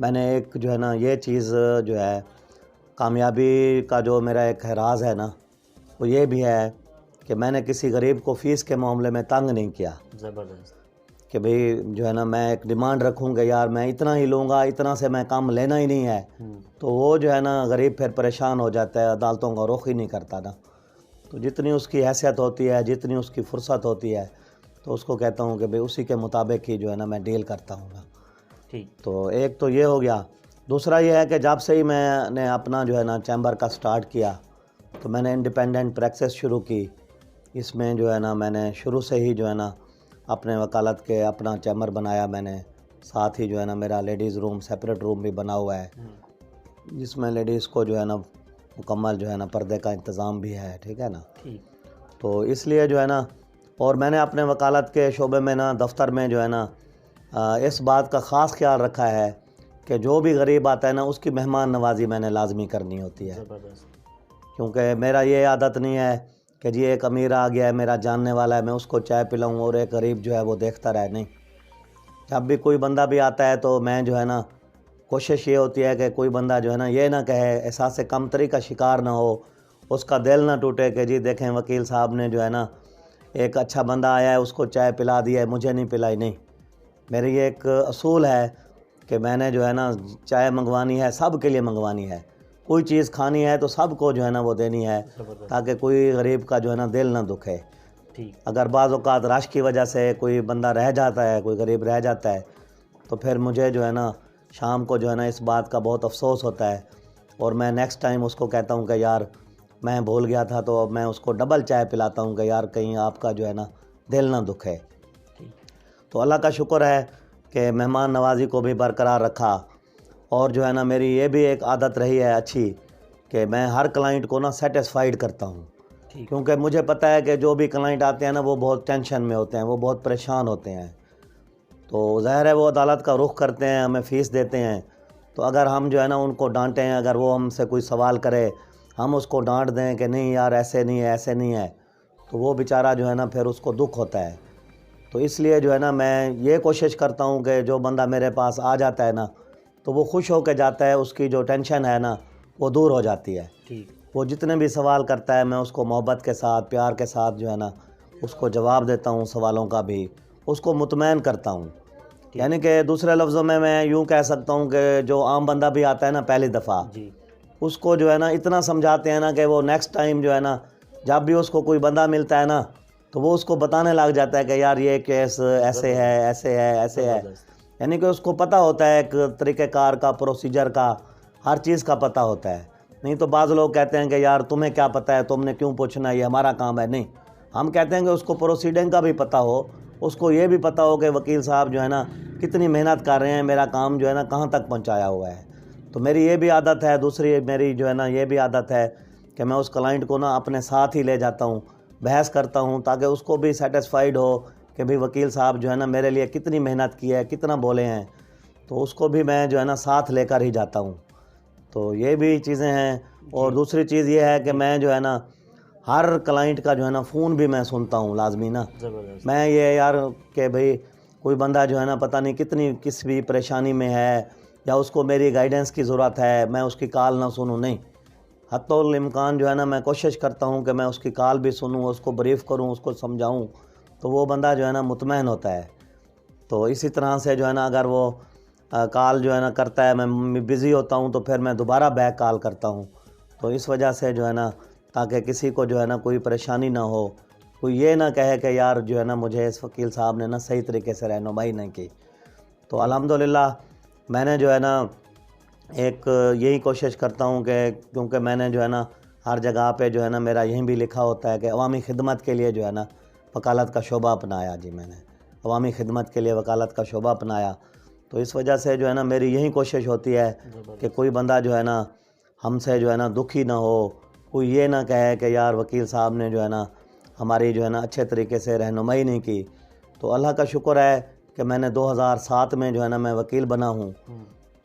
میں نے ایک جو ہے نا یہ چیز جو ہے کامیابی کا جو میرا ایک راز ہے نا، وہ یہ بھی ہے کہ میں نے کسی غریب کو فیس کے معاملے میں تنگ نہیں کیا. زبردست. کہ بھئی جو ہے نا میں ایک ڈیمانڈ رکھوں کہ یار میں اتنا ہی لوں گا، اتنا سے میں کم لینا ہی نہیں ہے، تو وہ جو ہے نا غریب پھر پریشان ہو جاتا ہے، عدالتوں کا رخ ہی نہیں کرتا نا. تو جتنی اس کی حیثیت ہوتی ہے، جتنی اس کی فرصت ہوتی ہے، تو اس کو کہتا ہوں کہ بھئی اسی کے مطابق ہی جو ہے نا میں ڈیل کرتا ہوں نا. ٹھیک. تو ایک تو یہ ہو گیا. دوسرا یہ ہے کہ جب سے ہی میں نے اپنا جو ہے نا چیمبر کا سٹارٹ کیا، تو میں نے انڈیپینڈنٹ پریکٹس شروع کی. اس میں جو ہے نا میں نے شروع سے ہی جو ہے نا اپنے وکالت کے اپنا چیمبر بنایا میں نے. ساتھ ہی جو ہے نا میرا لیڈیز روم، سیپریٹ روم بھی بنا ہوا ہے، جس میں لیڈیز کو جو ہے نا مکمل جو ہے نا پردے کا انتظام بھی ہے. ٹھیک ہے نا. تو اس لیے جو ہے نا، اور میں نے اپنے وکالت کے شعبے میں نا دفتر میں جو ہے نا اس بات کا خاص خیال رکھا ہے کہ جو بھی غریب آتا ہے نا اس کی مہمان نوازی میں نے لازمی کرنی ہوتی ہے. کیونکہ میرا یہ عادت نہیں ہے کہ جی ایک امیر آ گیا ہے میرا جاننے والا ہے میں اس کو چائے پلاؤں اور ایک غریب جو ہے وہ دیکھتا رہے. نہیں، جب بھی کوئی بندہ بھی آتا ہے تو میں جو ہے نا کوشش یہ ہوتی ہے کہ کوئی بندہ جو ہے نا یہ نہ کہے، احساس کمتری کا شکار نہ ہو، اس کا دل نہ ٹوٹے کہ جی دیکھیں وکیل صاحب نے جو ہے نا ایک اچھا بندہ آیا ہے اس کو چائے پلا دی ہے، مجھے نہیں پلائی. نہیں، میری یہ ایک اصول ہے کہ میں نے جو ہے نا چائے منگوانی ہے، سب کے لیے منگوانی ہے. کوئی چیز کھانی ہے تو سب کو جو ہے نا وہ دینی ہے، تاکہ کوئی غریب کا جو ہے نا دل نہ دکھے. اگر بعض اوقات رش کی وجہ سے کوئی بندہ رہ جاتا ہے، کوئی غریب رہ جاتا ہے، تو پھر مجھے جو ہے نا شام کو جو ہے نا اس بات کا بہت افسوس ہوتا ہے، اور میں نیکسٹ ٹائم اس کو کہتا ہوں کہ یار میں بھول گیا تھا، تو اب میں اس کو ڈبل چائے پلاتا ہوں کہ یار کہیں آپ کا جو ہے نا دل نہ دکھے. تو اللہ کا شکر ہے کہ مہمان نوازی کو بھی برقرار رکھا. اور جو ہے نا میری یہ بھی ایک عادت رہی ہے اچھی کہ میں ہر کلائنٹ کو نا سیٹسفائیڈ کرتا ہوں. کیونکہ مجھے پتہ ہے کہ جو بھی کلائنٹ آتے ہیں نا وہ بہت ٹینشن میں ہوتے ہیں، وہ بہت پریشان ہوتے ہیں. تو ظاہر ہے وہ عدالت کا رخ کرتے ہیں، ہمیں فیس دیتے ہیں. تو اگر ہم جو ہے نا ان کو ڈانٹیں، اگر وہ ہم سے کوئی سوال کرے ہم اس کو ڈانٹ دیں کہ نہیں یار ایسے نہیں ہے، ایسے نہیں ہے، تو وہ بیچارہ جو ہے نا پھر اس کو دکھ ہوتا ہے. تو اس لیے جو ہے نا میں یہ کوشش کرتا ہوں کہ جو بندہ میرے پاس آ جاتا ہے نا تو وہ خوش ہو کے جاتا ہے، اس کی جو ٹینشن ہے نا وہ دور ہو جاتی ہے. وہ جتنے بھی سوال کرتا ہے میں اس کو محبت کے ساتھ، پیار کے ساتھ جو ہے نا اس کو جواب دیتا ہوں، سوالوں کا بھی اس کو مطمئن کرتا ہوں. یعنی کہ دوسرے لفظوں میں یوں کہہ سکتا ہوں کہ جو عام بندہ بھی آتا ہے نا پہلی دفعہ، اس کو جو ہے نا اتنا سمجھاتے ہیں نا کہ وہ نیکسٹ ٹائم جو ہے نا جب بھی اس کو کوئی بندہ ملتا ہے نا تو وہ اس کو بتانے لگ جاتا ہے کہ یار یہ کیس ایسے ہے، ایسے ہے، ایسے ہے. یعنی کہ اس کو پتہ ہوتا ہے ایک طریقہ کار کا، پروسیجر کا، ہر چیز کا پتہ ہوتا ہے. نہیں تو بعض لوگ کہتے ہیں کہ یار تمہیں کیا پتہ ہے، تم نے کیوں پوچھنا، یہ ہمارا کام ہے. نہیں، ہم کہتے ہیں کہ اس کو پروسیڈنگ کا بھی پتہ ہو، اس کو یہ بھی پتہ ہو کہ وکیل صاحب جو ہے نا کتنی محنت کر رہے ہیں، میرا کام جو ہے نا کہاں تک پہنچایا ہوا ہے. تو میری یہ بھی عادت ہے. دوسری میری جو ہے نا یہ بھی عادت ہے کہ میں اس کلائنٹ کو نا اپنے ساتھ ہی لے جاتا ہوں، بحث کرتا ہوں، تاکہ اس کو بھی سیٹسفائیڈ ہو کہ بھئی وکیل صاحب جو ہے نا میرے لیے کتنی محنت کی ہے، کتنا بولے ہیں. تو اس کو بھی میں جو ہے نا ساتھ لے کر ہی جاتا ہوں. تو یہ بھی چیزیں ہیں. اور دوسری چیز یہ ہے کہ میں جو ہے نا ہر کلائنٹ کا جو ہے نا فون بھی میں سنتا ہوں لازمی نا. میں یہ یار کہ بھئی کوئی بندہ جو ہے نا پتہ نہیں کتنی کس بھی پریشانی میں ہے یا اس کو میری گائیڈنس کی ضرورت ہے، میں اس کی کال نہ سنوں. نہیں، حتی الامکان جو ہے نا میں کوشش کرتا ہوں کہ میں اس کی کال بھی سنوں، اس کو بریف کروں، اس کو سمجھاؤں، تو وہ بندہ جو ہے نا مطمئن ہوتا ہے. تو اسی طرح سے جو ہے نا اگر وہ کال جو ہے نا کرتا ہے، میں بزی ہوتا ہوں تو پھر میں دوبارہ بیک کال کرتا ہوں. تو اس وجہ سے جو ہے نا تاکہ کسی کو جو ہے نا کوئی پریشانی نہ ہو، کوئی یہ نہ کہے کہ یار جو ہے نا مجھے اس وکیل صاحب نے نا صحیح طریقے سے رہنمائی نہیں کی. تو الحمدللہ میں نے جو ہے نا ایک یہی کوشش کرتا ہوں کہ کیونکہ میں نے جو ہے نا ہر جگہ پہ جو ہے نا میرا یہیں بھی لکھا ہوتا ہے کہ عوامی خدمت کے لیے جو ہے نا وکالت کا شعبہ اپنایا. جی میں نے عوامی خدمت کے لیے وکالت کا شعبہ اپنایا. تو اس وجہ سے جو ہے نا میری یہی کوشش ہوتی ہے کہ کوئی بندہ جو ہے نا ہم سے جو ہے نا دکھی نہ ہو، کوئی یہ نہ کہے کہ یار وکیل صاحب نے جو ہے نا ہماری جو ہے نا اچھے طریقے سے رہنمائی نہیں کی. تو اللہ کا شکر ہے کہ میں نے 2007 میں جو ہے نا میں وکیل بنا ہوں.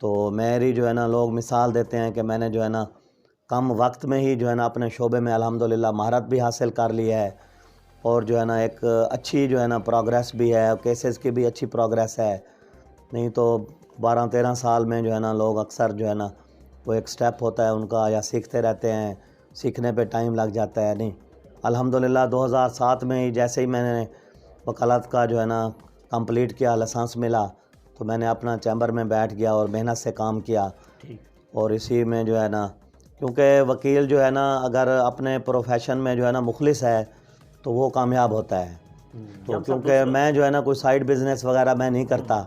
تو میری جو ہے نا لوگ مثال دیتے ہیں کہ میں نے جو ہے نا کم وقت میں ہی جو ہے نا اپنے شعبے میں الحمدللہ مہارت بھی حاصل کر لی ہے. اور جو ہے نا ایک اچھی جو ہے نا پروگریس بھی ہے، کیسز کی بھی اچھی پروگریس ہے. نہیں تو 12-13 سال میں جو ہے نا لوگ اکثر جو ہے نا وہ ایک سٹیپ ہوتا ہے ان کا، یا سیکھتے رہتے ہیں، سیکھنے پہ ٹائم لگ جاتا ہے. نہیں، الحمدللہ 2007 میں ہی جیسے ہی میں نے وکالت کا جو ہے نا کمپلیٹ کیا، لائسنس ملا، تو میں نے اپنا چیمبر میں بیٹھ گیا اور محنت سے کام کیا. اور اسی میں جو ہے نا، کیونکہ وکیل جو ہے نا اگر اپنے پروفیشن میں جو ہے نا مخلص ہے تو وہ کامیاب ہوتا ہے. تو کیونکہ میں جو ہے نا کوئی سائیڈ بزنس وغیرہ میں نہیں کرتا.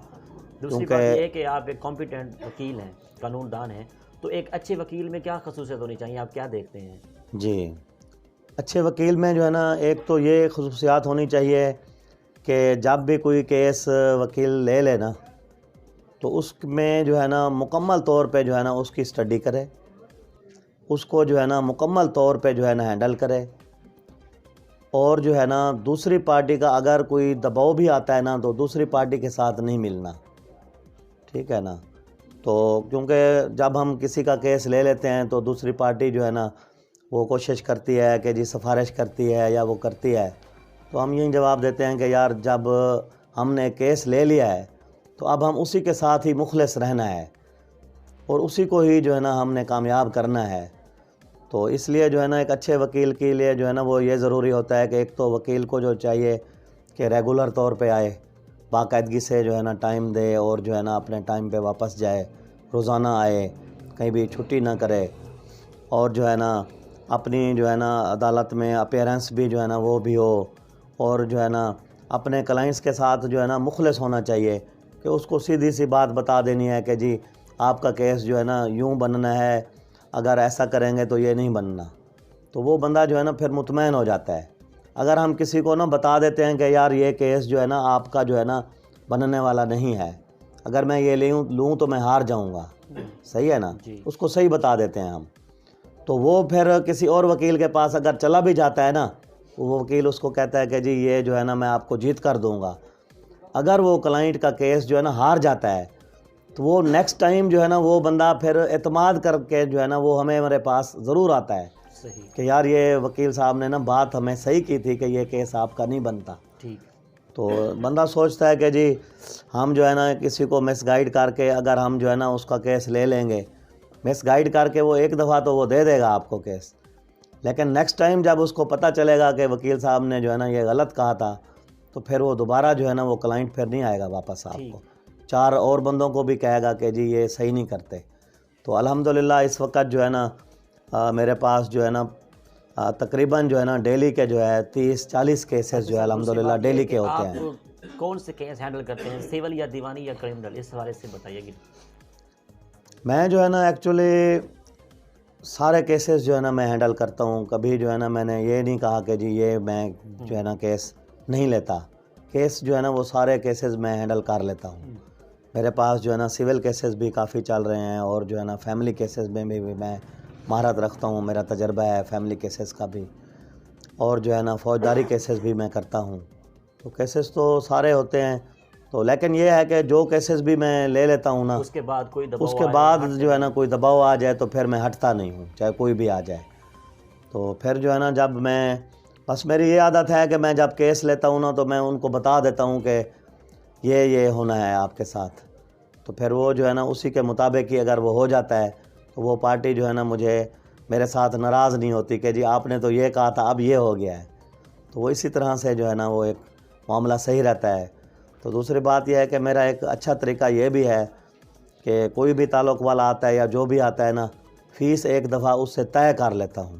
دوسری بات یہ ہے کہ آپ ایک کمپیٹنٹ وکیل ہیں، قانون دان ہیں، تو ایک اچھے وکیل میں کیا خصوصیت ہونی چاہیے، آپ کیا دیکھتے ہیں؟ جی، اچھے وکیل میں جو ہے نا ایک تو یہ خصوصیات ہونی چاہیے کہ جب بھی کوئی کیس وکیل لے لے نا تو اس میں جو ہے نا مکمل طور پہ جو ہے نا اس کی اسٹڈی کرے، اس کو جو ہے نا مکمل طور پہ جو ہے نا ہینڈل کرے. اور جو ہے نا دوسری پارٹی کا اگر کوئی دباؤ بھی آتا ہے نا تو دوسری پارٹی کے ساتھ نہیں ملنا. ٹھیک ہے نا. تو کیونکہ جب ہم کسی کا کیس لے لیتے ہیں تو دوسری پارٹی جو ہے نا وہ کوشش کرتی ہے کہ جی سفارش کرتی ہے یا وہ کرتی ہے. تو ہم یہی جواب دیتے ہیں کہ یار جب ہم نے کیس لے لیا ہے تو اب ہم اسی کے ساتھ ہی مخلص رہنا ہے اور اسی کو ہی جو ہے نا ہم نے کامیاب کرنا ہے. تو اس لیے جو ہے نا ایک اچھے وکیل کے لیے جو ہے نا وہ یہ ضروری ہوتا ہے کہ ایک تو وکیل کو جو چاہیے کہ ریگولر طور پہ آئے، باقاعدگی سے جو ہے نا ٹائم دے اور جو ہے نا اپنے ٹائم پہ واپس جائے، روزانہ آئے، کہیں بھی چھٹی نہ کرے. اور جو ہے نا اپنی جو ہے نا عدالت میں اپیرنس بھی جو ہے نا وہ بھی ہو. اور جو ہے نا اپنے کلائنٹس کے ساتھ جو ہے نا مخلص ہونا چاہیے کہ اس کو سیدھی سی بات بتا دینی ہے کہ جی آپ کا کیس جو ہے نا یوں بننا ہے، اگر ایسا کریں گے تو یہ نہیں بننا. تو وہ بندہ جو ہے نا پھر مطمئن ہو جاتا ہے. اگر ہم کسی کو نا بتا دیتے ہیں کہ یار یہ کیس جو ہے نا آپ کا جو ہے نا بننے والا نہیں ہے، اگر میں یہ لوں تو میں ہار جاؤں گا، صحیح ہے نا، اس کو صحیح بتا دیتے ہیں ہم. تو وہ پھر کسی اور وکیل کے پاس اگر چلا بھی جاتا ہے نا، وہ وکیل اس کو کہتا ہے کہ جی یہ جو ہے نا میں آپ کو جیت کر دوں گا. اگر وہ کلائنٹ کا کیس جو ہے نا ہار جاتا ہے تو وہ نیکسٹ ٹائم جو ہے نا وہ بندہ پھر اعتماد کر کے جو ہے نا وہ ہمارے پاس ضرور آتا ہے کہ یار یہ وکیل صاحب نے نا بات ہمیں صحیح کی تھی کہ یہ کیس آپ کا نہیں بنتا. تو بندہ سوچتا ہے کہ جی ہم جو ہے نا کسی کو مس گائیڈ کر کے اگر ہم جو ہے نا اس کا کیس لے لیں گے، مس گائیڈ کر کے وہ ایک دفعہ تو وہ دے گا آپ کو کیس، لیکن نیکسٹ ٹائم جب اس کو پتہ چلے گا کہ وکیل صاحب نے جو ہے نا یہ غلط کہا تھا تو پھر وہ دوبارہ جو ہے نا وہ کلائنٹ پھر نہیں آئے گا واپس آپ کو، 4 اور بندوں کو بھی کہے گا کہ جی یہ صحیح نہیں کرتے. تو الحمدللہ اس وقت جو ہے نا میرے پاس جو ہے نا تقریباً جو ہے نا ڈیلی کے جو ہے 30-40 کیسز جو ہے الحمدللہ ڈیلی کے ہوتے ہیں. آپ کون سے کیس ہینڈل کرتے ہیں، سیول یا دیوانی یا کرمنل، اس حوالے سے بتائیے گی. میں جو ہے نا ایکچولی سارے کیسز جو ہے نا میں ہینڈل کرتا ہوں. کبھی جو ہے نا میں نے یہ نہیں کہا کہ جی یہ میں جو ہے نا کیس نہیں لیتا. کیس جو ہے نا وہ سارے کیسز میں ہینڈل کر لیتا ہوں. میرے پاس جو ہے نا سول کیسز بھی کافی چل رہے ہیں اور جو ہے نا فیملی کیسز میں بھی میں مہارت رکھتا ہوں، میرا تجربہ ہے فیملی کیسز کا بھی. اور جو ہے نا فوجداری کیسز بھی میں کرتا ہوں. تو کیسز تو سارے ہوتے ہیں. تو لیکن یہ ہے کہ جو کیسز بھی میں لے لیتا ہوں نا اس کے بعد جو ہے نا کوئی دباؤ آ جائے تو پھر میں ہٹتا نہیں ہوں، چاہے کوئی بھی آ جائے. تو پھر جو ہے نا جب میں بس میری یہ عادت ہے کہ میں جب کیس لیتا ہوں نا تو میں ان کو بتا دیتا ہوں کہ یہ ہونا ہے آپ کے ساتھ. تو پھر وہ جو ہے نا اسی کے مطابق ہی اگر وہ ہو جاتا ہے تو وہ پارٹی جو ہے نا میرے ساتھ ناراض نہیں ہوتی کہ جی آپ نے تو یہ کہا تھا اب یہ ہو گیا ہے. تو وہ اسی طرح سے جو ہے نا وہ ایک معاملہ صحیح رہتا ہے. تو دوسری بات یہ ہے کہ میرا ایک اچھا طریقہ یہ بھی ہے کہ کوئی بھی تعلق والا آتا ہے یا جو بھی آتا ہے نا، فیس ایک دفعہ اس سے طے کر لیتا ہوں.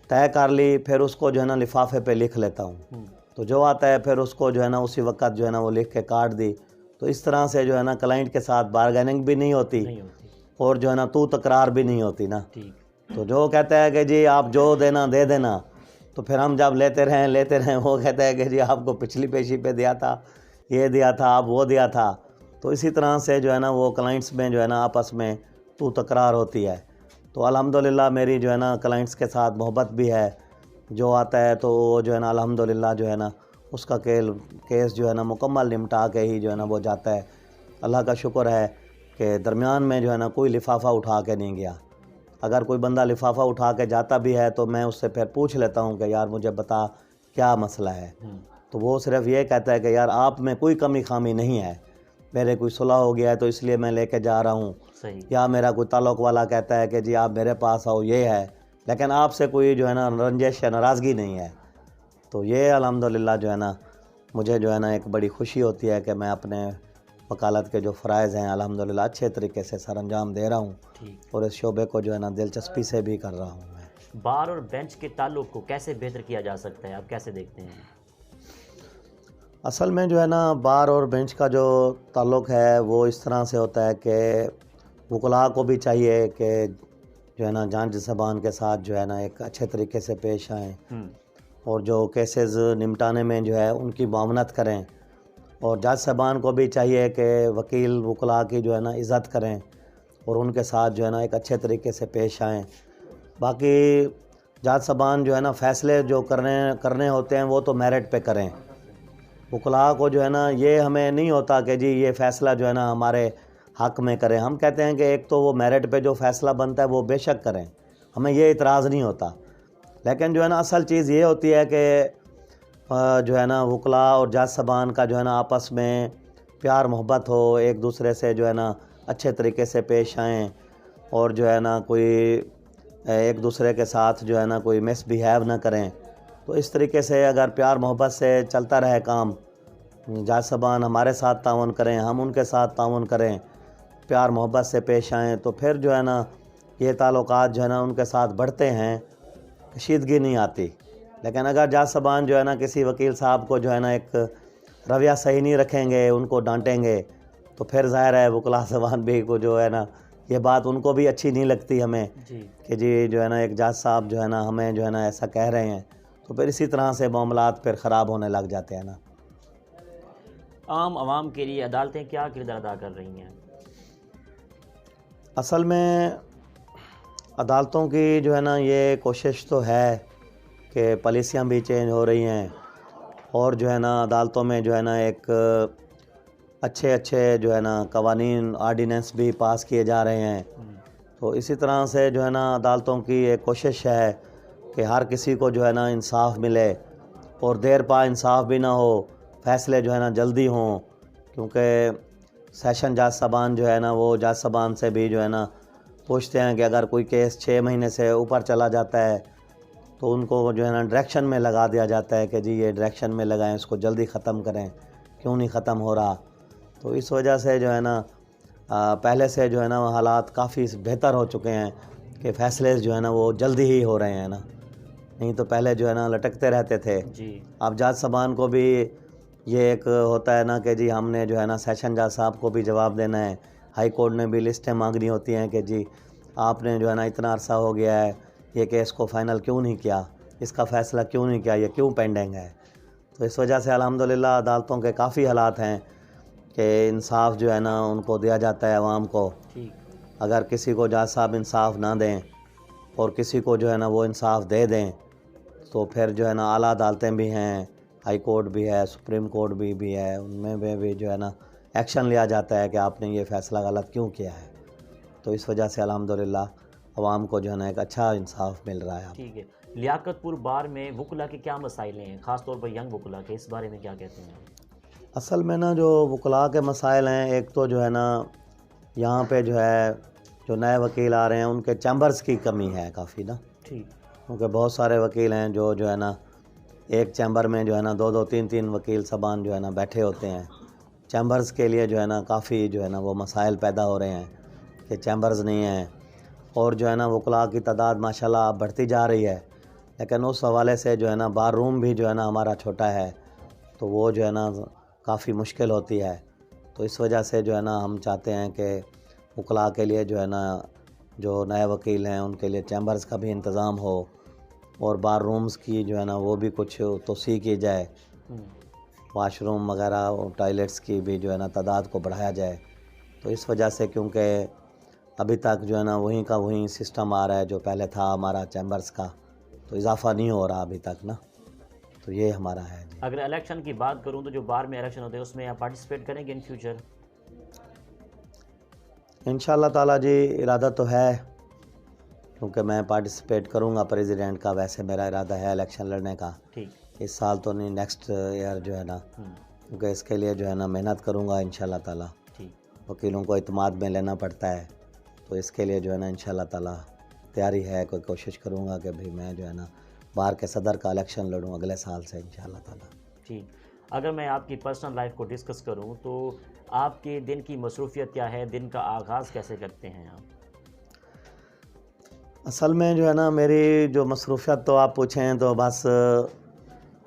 طے کر لی، پھر اس کو جو ہے نا لفافے پہ لکھ لیتا ہوں. تو جو آتا ہے پھر اس کو جو ہے نا اسی وقت جو ہے نا وہ لکھ کے کاٹ دی. تو اس طرح سے جو ہے نا کلائنٹ کے ساتھ بارگیننگ بھی نہیں ہوتی اور جو ہے نا تو تکرار بھی نہیں ہوتی نا. تو جو کہتا ہے کہ جی آپ جو دینا دے دینا، تو پھر ہم جب لیتے رہیں وہ کہتا ہے کہ جی آپ کو پچھلی پیشی پہ دیا تھا، یہ دیا تھا، آپ وہ دیا تھا. تو اسی طرح سے جو ہے نا وہ کلائنٹس میں جو ہے نا آپس میں تو تکرار ہوتی ہے. تو الحمدللہ میری جو ہے نا کلائنٹس کے ساتھ محبت بھی ہے. جو آتا ہے تو وہ جو ہے نا الحمدللہ جو ہے نا اس کا کیس جو ہے نا مکمل نمٹا کے ہی جو ہے نا وہ جاتا ہے. اللہ کا شکر ہے کہ درمیان میں جو ہے نا کوئی لفافہ اٹھا کے نہیں گیا. اگر کوئی بندہ لفافہ اٹھا کے جاتا بھی ہے تو میں اس سے پھر پوچھ لیتا ہوں کہ یار مجھے بتا کیا مسئلہ ہے. تو وہ صرف یہ کہتا ہے کہ یار آپ میں کوئی کمی خامی نہیں ہے, میرے کوئی صلح ہو گیا ہے تو اس لیے میں لے کے جا رہا ہوں, یا میرا کوئی تعلق والا کہتا ہے کہ جی آپ میرے پاس آؤ, یہ ہے, لیکن آپ سے کوئی جو ہے نا رنجش یا ناراضگی نہیں ہے. تو یہ الحمدللہ جو ہے نا مجھے جو ہے نا ایک بڑی خوشی ہوتی ہے کہ میں اپنے وکالت کے جو فرائض ہیں الحمدللہ اچھے طریقے سے سر انجام دے رہا ہوں, اور اس شعبے کو جو ہے نا دلچسپی سے بھی کر رہا ہوں. میں بار اور بینچ کے تعلق کو کیسے بہتر کیا جا سکتا ہے, آپ کیسے دیکھتے ہیں؟ اصل میں جو ہے نا بار اور بینچ کا جو تعلق ہے وہ اس طرح سے ہوتا ہے کہ وکلاء کو بھی چاہیے کہ جو ہے نا جانچ زبان کے ساتھ جو ہے نا ایک اچھے طریقے سے پیش آئیں, اور جو کیسز نمٹانے میں جو ہے ان کی معاونت کریں, اور جج صاحبان کو بھی چاہیے کہ وکیل وکلاء کی جو ہے نا عزت کریں اور ان کے ساتھ جو ہے نا ایک اچھے طریقے سے پیش آئیں. باقی جج صاحبان جو ہے نا فیصلے جو کرنے ہوتے ہیں وہ تو میرٹ پہ کریں. وکلاء کو جو ہے نا یہ ہمیں نہیں ہوتا کہ جی یہ فیصلہ جو ہے نا ہمارے حق میں کریں. ہم کہتے ہیں کہ ایک تو وہ میرٹ پہ جو فیصلہ بنتا ہے وہ بے شک کریں, ہمیں یہ اعتراض نہیں ہوتا, لیکن جو ہے نا اصل چیز یہ ہوتی ہے کہ جو ہے نا وکلاء اور جج صاحبان کا جو ہے نا آپس میں پیار محبت ہو, ایک دوسرے سے جو ہے نا اچھے طریقے سے پیش آئیں, اور جو ہے نا کوئی ایک دوسرے کے ساتھ جو ہے نا کوئی مس بیہیو نہ کریں. تو اس طریقے سے اگر پیار محبت سے چلتا رہے کام, جج صاحبان ہمارے ساتھ تعاون کریں, ہم ان کے ساتھ تعاون کریں, پیار محبت سے پیش آئیں, تو پھر جو ہے نا یہ تعلقات جو ہے نا ان کے ساتھ بڑھتے ہیں, کشیدگی نہیں آتی. لیکن اگر جج صاحبان جو ہے نا کسی وکیل صاحب کو جو ہے نا ایک رویہ صحیح نہیں رکھیں گے, ان کو ڈانٹیں گے, تو پھر ظاہر ہے وکلاء صاحبان بھی کو جو ہے نا یہ بات ان کو بھی اچھی نہیں لگتی ہمیں کہ جی جو ہے نا ایک جج صاحب جو ہے نا ہمیں جو ہے نا ایسا کہہ رہے ہیں, تو پھر اسی طرح سے معاملات پھر خراب ہونے لگ جاتے ہیں نا. عام عوام کے لیے عدالتیں کیا کردار ادا کر رہی ہیں؟ اصل میں عدالتوں کی جو ہے نا یہ کوشش تو ہے کہ پالیسیاں بھی چینج ہو رہی ہیں, اور جو ہے نا عدالتوں میں جو ہے نا ایک اچھے جو ہے نا قوانین آرڈیننس بھی پاس کیے جا رہے ہیں. تو اسی طرح سے جو ہے نا عدالتوں کی ایک کوشش ہے کہ ہر کسی کو جو ہے نا انصاف ملے, اور دیر پا انصاف بھی نہ ہو, فیصلے جو ہے نا جلدی ہوں. کیونکہ سیشن جج صاحبان جو ہے نا وہ جج صاحبان سے بھی جو ہے نا پوچھتے ہیں کہ اگر کوئی کیس 6 مہینے سے اوپر چلا جاتا ہے تو ان کو جو ہے نا ڈائریکشن میں لگا دیا جاتا ہے کہ جی یہ ڈائریکشن میں لگائیں, اس کو جلدی ختم کریں, کیوں نہیں ختم ہو رہا. تو اس وجہ سے جو ہے نا پہلے سے جو ہے نا حالات کافی بہتر ہو چکے ہیں کہ فیصلے جو ہے نا وہ جلدی ہی ہو رہے ہیں نا, نہیں تو پہلے جو ہے نا لٹکتے رہتے تھے. اب جج صاحبان کو بھی یہ ایک ہوتا ہے نا کہ جی ہم نے جو ہے نا سیشن جج صاحب کو بھی جواب دینا ہے, ہائی کورٹ نے بھی لسٹیں مانگنی ہوتی ہیں کہ جی آپ نے جو ہے نا اتنا عرصہ ہو گیا ہے, یہ کیس کو فائنل کیوں نہیں کیا, اس کا فیصلہ کیوں نہیں کیا, یہ کیوں پینڈنگ ہے. تو اس وجہ سے الحمدللہ عدالتوں کے کافی حالات ہیں کہ انصاف جو ہے نا ان کو دیا جاتا ہے عوام کو. اگر کسی کو جج صاحب انصاف نہ دیں اور کسی کو جو ہے نا وہ انصاف دے دیں, تو پھر جو ہے نا اعلیٰ عدالتیں بھی ہیں, ہائی کورٹ بھی ہے, سپریم کورٹ بھی ہے, ان میں بھی جو ہے نا ایکشن لیا جاتا ہے کہ آپ نے یہ فیصلہ غلط کیوں کیا ہے. تو اس وجہ سے الحمدللہ عوام کو جو ہے نا ایک اچھا انصاف مل رہا ہے. ٹھیک ہے. لیاقت پور بار میں وکلاء کے کیا مسائل ہیں, خاص طور پر ینگ وکلاء کے, اس بارے میں کیا کہتے ہیں؟ اصل میں نا جو وکلاء کے مسائل ہیں, ایک تو جو ہے نا یہاں پہ جو ہے جو نئے وکیل آ رہے ہیں ان کے چیمبرز کی کمی ہے کافی نا, کیونکہ بہت سارے وکیل ہیں جو ہے نا ایک چیمبر میں جو ہے نا 2 3 وکیل صاحبان جو ہے نا بیٹھے ہوتے ہیں. چیمبرز کے لیے جو ہے نا کافی جو ہے نا وہ مسائل پیدا ہو رہے ہیں کہ چیمبرز نہیں ہیں, اور جو ہے نا وکلاء کی تعداد ماشاءاللہ بڑھتی جا رہی ہے, لیکن اس حوالے سے جو ہے نا بار روم بھی جو ہے نا ہمارا چھوٹا ہے, تو وہ جو ہے نا کافی مشکل ہوتی ہے. تو اس وجہ سے جو ہے نا ہم چاہتے ہیں کہ وکلاء کے لیے جو ہے نا جو نئے وکیل ہیں ان کے لیے چیمبرز کا بھی انتظام ہو, اور بار رومز کی جو ہے نا وہ بھی کچھ توسیع کی جائے, واش روم وغیرہ ٹوائلٹس کی بھی جو ہے نا تعداد کو بڑھایا جائے. تو اس وجہ سے کیونکہ ابھی تک جو ہے نا وہیں کا وہیں سسٹم آ رہا ہے جو پہلے تھا ہمارا چیمبرز کا, تو اضافہ نہیں ہو رہا ابھی تک نا, تو یہ ہمارا ہے. اگر الیکشن کی بات کروں تو جو بار میں الیکشن ہوتے ہیں اس میں آپ پارٹیسپیٹ کریں گے ان فیوچر؟ انشاءاللہ تعالیٰ جی ارادہ تو ہے, کیونکہ میں پارٹیسپیٹ کروں گا پریزیڈنٹ کا, ویسے میرا ارادہ ہے الیکشن لڑنے کا. اس سال تو نہیں، نیکسٹ ایئر جو ہے نا، کیونکہ اس کے لیے جو ہے نا محنت کروں گا انشاءاللہ تعالیٰ. وکیلوں کو اعتماد میں لینا پڑتا ہے، تو اس کے لیے جو ہے نا انشاءاللہ تعالیٰ تیاری ہے. کوئی کوشش کروں گا کہ بھی میں جو ہے نا بار کے صدر کا الیکشن لڑوں اگلے سال سے انشاءاللہ تعالیٰ. جی، اگر میں آپ کی پرسنل لائف کو ڈسکس کروں تو آپ کے دن کی مصروفیت کیا ہے؟ دن کا آغاز کیسے کرتے ہیں آپ؟ اصل میں جو ہے نا میری جو مصروفیت تو آپ پوچھیں تو بس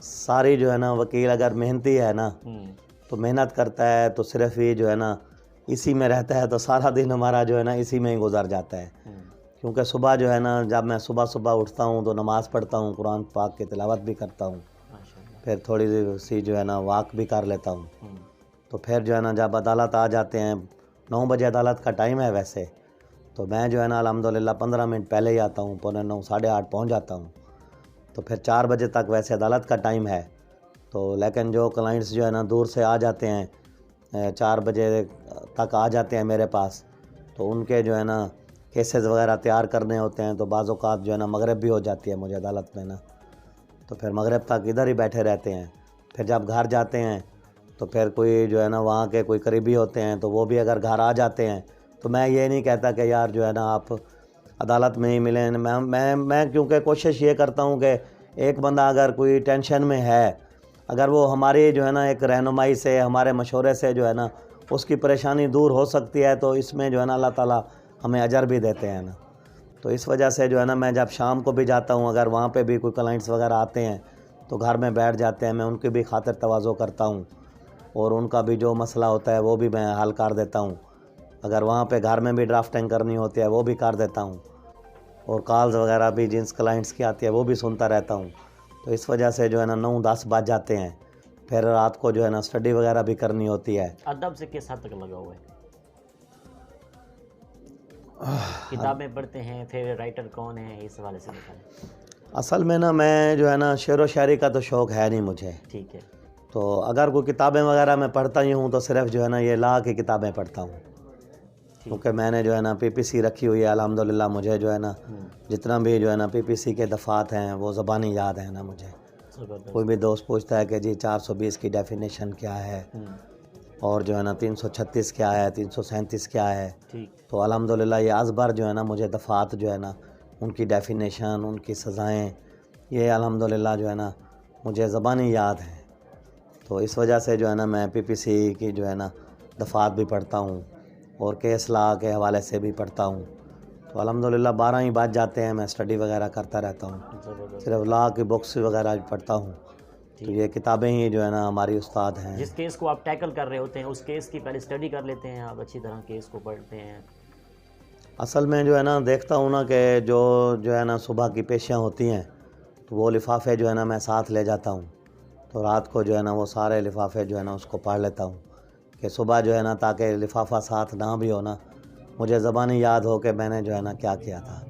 ساری جو ہے نا، وکیل اگر محنتی ہے نا تو محنت کرتا ہے تو صرف یہ جو ہے نا اسی میں رہتا ہے، تو سارا دن ہمارا جو ہے نا اسی میں ہی گزر جاتا ہے. کیونکہ صبح جو ہے نا جب میں صبح اٹھتا ہوں تو نماز پڑھتا ہوں، قرآن پاک کی تلاوت بھی کرتا ہوں، پھر تھوڑی سی جو ہے نا واک بھی کر لیتا ہوں. تو پھر جو ہے نا جب عدالت آ جاتے ہیں، 9 بجے عدالت کا ٹائم ہے ویسے، تو میں جو ہے نا الحمدللہ 15 منٹ پہلے ہی آتا ہوں، 9:45 8:30 پہنچ جاتا ہوں. تو پھر 4 بجے تک ویسے عدالت کا ٹائم ہے. تو لیکن جو کلائنٹس جو ہے نا دور سے آ جاتے ہیں، 4 بجے تک آ جاتے ہیں میرے پاس، تو ان کے جو ہے نا کیسز وغیرہ تیار کرنے ہوتے ہیں، تو بعض اوقات جو ہے نا مغرب بھی ہو جاتی ہے مجھے عدالت میں نا، تو پھر مغرب تک ادھر ہی بیٹھے رہتے ہیں. پھر جب گھر جاتے ہیں تو پھر کوئی جو ہے نا وہاں کے کوئی قریبی ہوتے ہیں، تو وہ بھی اگر گھر آ جاتے ہیں تو میں یہ نہیں کہتا کہ یار جو ہے نا آپ عدالت میں ہی ملیں. میں کیونکہ کوشش یہ کرتا ہوں کہ ایک بندہ اگر کوئی ٹینشن میں ہے، اگر وہ ہماری جو ہے نا ایک رہنمائی سے، ہمارے مشورے سے جو ہے نا اس کی پریشانی دور ہو سکتی ہے، تو اس میں جو ہے نا اللہ تعالیٰ ہمیں اجر بھی دیتے ہیں نا. تو اس وجہ سے جو ہے نا میں جب شام کو بھی جاتا ہوں، اگر وہاں پہ بھی کوئی کلائنٹس وغیرہ آتے ہیں تو گھر میں بیٹھ جاتے ہیں، میں ان کی بھی خاطر تواضع کرتا ہوں، اور ان کا بھی جو مسئلہ ہوتا ہے وہ بھی میں حل کر دیتا ہوں. اگر وہاں پہ گھر میں بھی ڈرافٹنگ کرنی ہوتی ہے وہ بھی کر دیتا ہوں، اور کالز وغیرہ بھی جنس کلائنٹس کی آتی ہے وہ بھی سنتا رہتا ہوں. تو اس وجہ سے جو ہے نا 9-10 بج جاتے ہیں. پھر رات کو جو ہے نا اسٹڈی وغیرہ بھی کرنی ہوتی ہے. ادب سے کس حد تک لگا ہوا ہے؟ کتابیں پڑھتے ہیں، فیوریٹ رائٹر کون ہے، اس حوالے سے بتائیں. اصل میں نا میں جو ہے نا شعر و شاعری کا تو شوق ہے نہیں مجھے. ٹھیک ہے. تو اگر کوئی کتابیں وغیرہ میں پڑھتا ہی ہوں تو صرف جو ہے نا یہ لا کی کتابیں پڑھتا ہوں، کیونکہ میں نے جو ہے نا PPC رکھی ہوئی ہے الحمدللہ. مجھے جو ہے نا جتنا بھی جو ہے نا PPC کے دفعات ہیں وہ زبانی یاد ہیں نا مجھے. کوئی بھی دوست پوچھتا ہے کہ جی 420 کی ڈیفینیشن کیا ہے، اور جو ہے نا 336 کیا ہے، 337 کیا ہے، تو الحمدللہ یہ ازبر جو ہے نا مجھے دفعات جو ہے نا ان کی ڈیفینیشن، ان کی سزائیں، یہ الحمدللہ جو ہے نا مجھے زبانی یاد ہیں. تو اس وجہ سے جو ہے نا میں PPC کی جو ہے نا دفعات بھی پڑھتا ہوں، اور کیس لا کے حوالے سے بھی پڑھتا ہوں. تو الحمدللہ 12 ہی بج جاتے ہیں، میں اسٹڈی وغیرہ کرتا رہتا ہوں. صرف لا کی بکس وغیرہ پڑھتا ہوں. تو یہ کتابیں ہی جو ہے نا ہماری استاد ہیں. جس کیس کو آپ ٹیکل کر رہے ہوتے ہیں اس کیس کی پہلے اسٹڈی کر لیتے ہیں آپ، اچھی طرح کیس کو پڑھتے ہیں؟ اصل میں جو ہے نا دیکھتا ہوں نا کہ جو ہے نا صبح کی پیشیاں ہوتی ہیں تو وہ لفافے جو ہے نا میں ساتھ لے جاتا ہوں. تو رات کو جو ہے نا وہ سارے لفافے جو ہے نا اس کو پڑھ لیتا ہوں کہ صبح جو ہے نا تاکہ لفافہ ساتھ نہ بھی ہو نا مجھے زبانی یاد ہو کہ میں نے جو ہے نا کیا کیا تھا.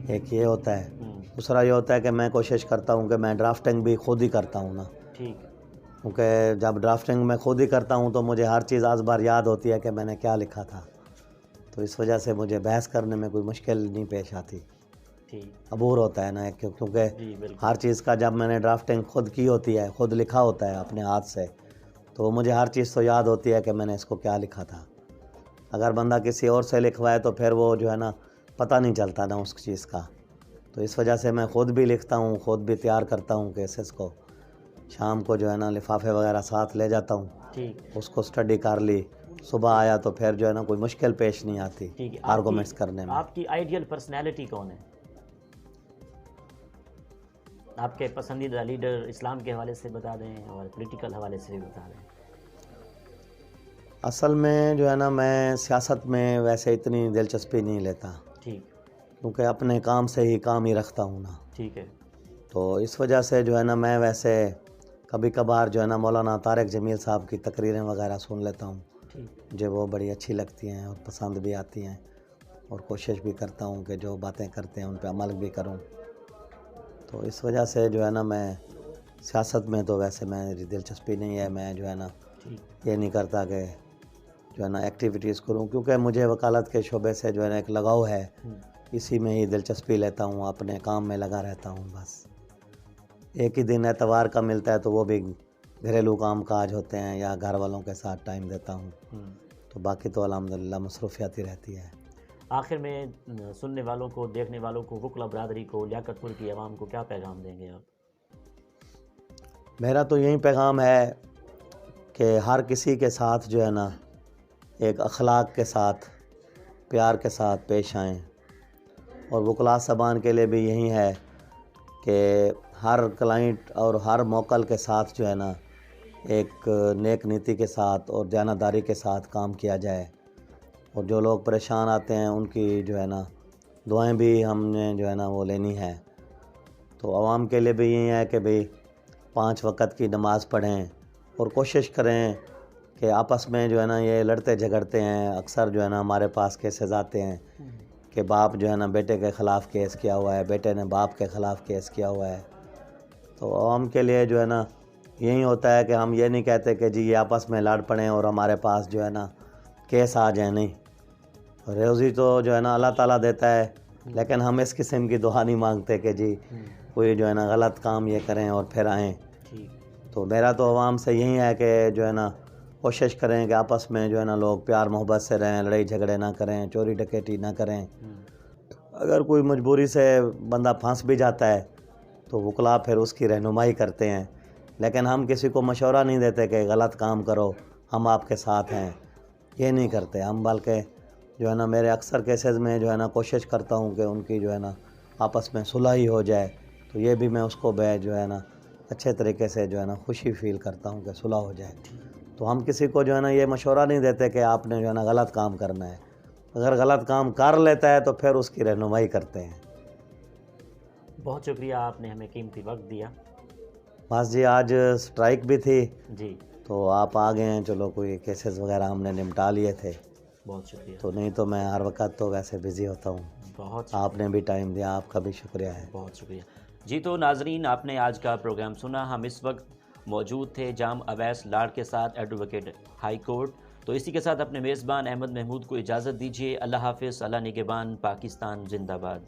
ایک یہ ہوتا ہے. دوسرا یہ ہوتا ہے کہ میں کوشش کرتا ہوں کہ میں ڈرافٹنگ بھی خود ہی کرتا ہوں نا. ٹھیک. کیونکہ جب ڈرافٹنگ میں خود ہی کرتا ہوں تو مجھے ہر چیز آز بار یاد ہوتی ہے کہ میں نے کیا لکھا تھا. تو اس وجہ سے مجھے بحث کرنے میں کوئی مشکل نہیں پیش آتی. عبور ہوتا ہے نا کیونکہ ہر چیز کا جب میں نے ڈرافٹنگ خود کی ہوتی ہے، خود لکھا ہوتا ہے اپنے ہاتھ سے، تو مجھے ہر چیز تو یاد ہوتی ہے کہ میں نے اس کو کیا لکھا تھا. اگر بندہ کسی اور سے لکھوائے تو پھر وہ جو ہے نا پتہ نہیں چلتا نا اس چیز کا. تو اس وجہ سے میں خود بھی لکھتا ہوں، خود بھی تیار کرتا ہوں کیسز کو. شام کو جو ہے نا لفافے وغیرہ ساتھ لے جاتا ہوں، اس کو اسٹڈی کر لی. صبح آیا تو پھر جو ہے نا کوئی مشکل پیش نہیں آتی آرگومنٹس کرنے میں. آپ کی آئیڈیل پرسنالٹی کون ہے؟ آپ کے پسندیدہ لیڈر اسلام کے حوالے سے بتا دیں اور پولیٹیکل حوالے سے بھی بتا دیں. اصل میں جو ہے نا میں سیاست میں ویسے اتنی دلچسپی نہیں لیتا. ٹھیک. کیونکہ اپنے کام سے ہی کام ہی رکھتا ہوں نا. ٹھیک ہے. تو اس وجہ سے جو ہے نا میں ویسے کبھی کبھار جو ہے نا مولانا طارق جمیل صاحب کی تقریریں وغیرہ سن لیتا ہوں. مجھے وہ بڑی اچھی لگتی ہیں اور پسند بھی آتی ہیں، اور کوشش بھی کرتا ہوں کہ جو باتیں کرتے ہیں ان پہ عمل بھی کروں. تو اس وجہ سے جو ہے نا میں سیاست میں تو ویسے میری دلچسپی نہیں ہے. میں جو ہے نا یہ نہیں کرتا کہ جو ہے نا ایکٹیویٹیز کروں، کیونکہ مجھے وکالت کے شعبے سے جو ہے نا ایک لگاؤ ہے، اسی میں ہی دلچسپی لیتا ہوں، اپنے کام میں لگا رہتا ہوں بس. ایک ہی دن اتوار کا ملتا ہے تو وہ بھی گھریلو کام کاج ہوتے ہیں یا گھر والوں کے ساتھ ٹائم دیتا ہوں، تو باقی تو الحمدللہ مصروفیات ہی رہتی ہے۔ آخر میں سننے والوں کو، دیکھنے والوں کو، وکلا برادری کو، لیاقت پور کی عوام کو کیا پیغام دیں گے آپ؟ میرا تو یہی پیغام ہے کہ ہر کسی کے ساتھ جو ہے نا ایک اخلاق کے ساتھ، پیار کے ساتھ پیش آئیں، اور وکلاء صاحبان کے لیے بھی یہی ہے کہ ہر کلائنٹ اور ہر موکل کے ساتھ جو ہے نا ایک نیک نیتی کے ساتھ اور دیانتداری کے ساتھ کام کیا جائے، اور جو لوگ پریشان آتے ہیں ان کی جو ہے نا دعائیں بھی ہم نے جو ہے نا وہ لینی ہے۔ تو عوام کے لیے بھی یہی ہے کہ بھئی 5 وقت کی نماز پڑھیں اور کوشش کریں کہ آپس میں جو ہے نا یہ لڑتے جھگڑتے ہیں، اکثر جو ہے نا ہمارے پاس کیسز آتے ہیں کہ باپ جو ہے نا بیٹے کے خلاف کیس کیا ہوا ہے، بیٹے نے باپ کے خلاف کیس کیا ہوا ہے۔ تو عوام کے لیے جو ہے نا یہی ہوتا ہے کہ ہم یہ نہیں کہتے کہ جی یہ آپس میں لڑ پڑیں اور ہمارے پاس جو ہے نا کیس آ جائیں، نہیں، روزی تو جو ہے نا اللہ تعالیٰ دیتا ہے، لیکن ہم اس قسم کی دعا نہیں مانگتے کہ جی کوئی جو ہے نا غلط کام یہ کریں اور پھر آئیں۔ تو میرا تو عوام سے یہی ہے کہ جو ہے نا کوشش کریں کہ آپس میں جو ہے نا لوگ پیار محبت سے رہیں، لڑائی جھگڑے نہ کریں، چوری ڈکیٹی نہ کریں۔ اگر کوئی مجبوری سے بندہ پھنس بھی جاتا ہے تو وکلاء پھر اس کی رہنمائی کرتے ہیں، لیکن ہم کسی کو مشورہ نہیں دیتے کہ غلط کام کرو، ہم آپ کے ساتھ ہیں، یہ نہیں کرتے ہم، بلکہ جو ہے نا میرے اکثر کیسز میں جو ہے نا کوشش کرتا ہوں کہ ان کی جو ہے نا آپس میں صلح ہی ہو جائے، تو یہ بھی میں اس کو جو ہے نا اچھے طریقے سے جو ہے نا خوشی فیل کرتا ہوں کہ صلح ہو جائے۔ تو ہم کسی کو جو ہے نا یہ مشورہ نہیں دیتے کہ آپ نے جو ہے نا غلط کام کرنا ہے، اگر غلط کام کر لیتا ہے تو پھر اس کی رہنمائی کرتے ہیں۔ بہت شکریہ، آپ نے ہمیں قیمتی وقت دیا۔ بس جی آج سٹرائک بھی تھی جی، تو آپ آ گئے ہیں، چلو کوئی کیسز وغیرہ ہم نے نمٹا لیے تھے، بہت شکریہ۔ تو نہیں تو میں ہر وقت تو ویسے بزی ہوتا ہوں، بہت آپ نے بھی ٹائم دیا، آپ کا بھی شکریہ ہے۔ بہت شکریہ۔ جی تو ناظرین، آپ نے آج کا پروگرام سنا۔ ہم اس وقت موجود تھے جام اویس لاڈ کے ساتھ، ایڈوکیٹ ہائی کورٹ۔ تو اسی کے ساتھ اپنے میزبان احمد محمود کو اجازت دیجیے۔ اللہ حافظ، اللہ نگہبان، پاکستان زندہ باد۔